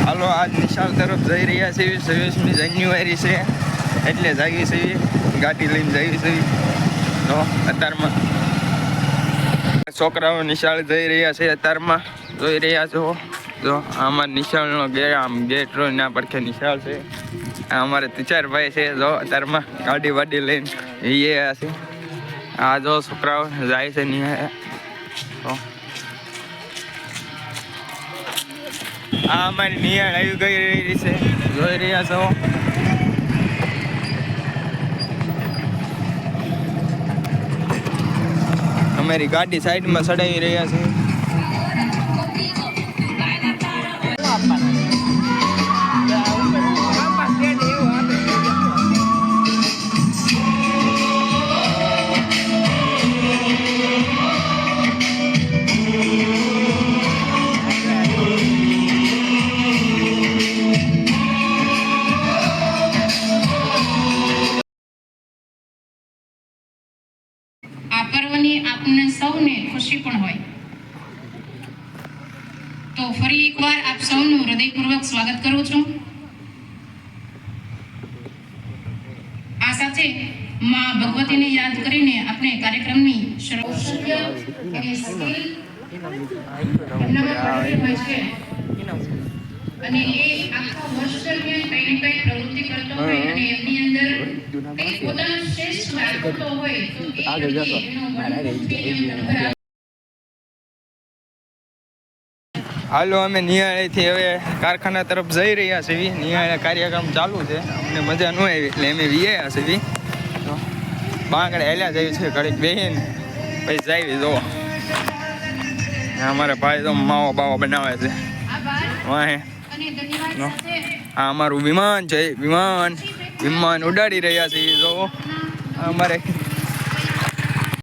હાલો આજ નિશાળ તરફ જઈ રહ્યા છીએ. 26મી જાન્યુઆરી છે એટલે જાગી છીએ, ગાડી લઈને જઈએ છીએ. તો અત્યારમાં છોકરાઓ નિશાળ જઈ રહ્યા છે. અત્યારમાં જોઈ રહ્યા છો, જો અમારા નિશાળનો ગેટ રો ના પડખે નિશાળ છે. આ અમારે ટીચર ભાઈ છે, જો અત્યારમાં ગાડી વાડી લઈને જઈએ છે. આ જો છોકરાઓ જાય છે નિહાળે. તો આ અમારી નિહાળ આવી ગઈ રહી છે, જોઈ રહ્યા છો. અમારી ગાડી સાઈડમાં ચડાવી રહ્યા છે. આ પર્વની આપને સૌને ખુશી પણ હોય. તો ફરી એકવાર આપ સૌનું હૃદયપૂર્વક સ્વાગત કરું છું. આ સાથે માં ભગવતીને યાદ કરીને આપણે કાર્યક્રમની શરૂઆત અને એ આખા વર્ષ દરમિયાન કઈ ને કઈ પ્રવૃત્તિ કરતો હોય અને એમની અંદર કંઈક પોતાનો શ્રેષ્ઠ રાખતો હોય તો હાલો અમે નિહાળેથી હવે કારખાના તરફ જઈ રહ્યા છીએ. નિહાળે કાર્યક્રમ ચાલુ છે, અમને મજા ન આવી એટલે અમે વિયા છીએ. બાંગડે હેલ્યા જઈએ છે, ઘડીક બેહીને પછી જાય. જોવો અમારા ભાઈ તો માવો બાવો બનાવે છે વાહે. આ અમારું વિમાન છે, વિમાન ઉડાડી રહ્યા છીએ. જો અમારે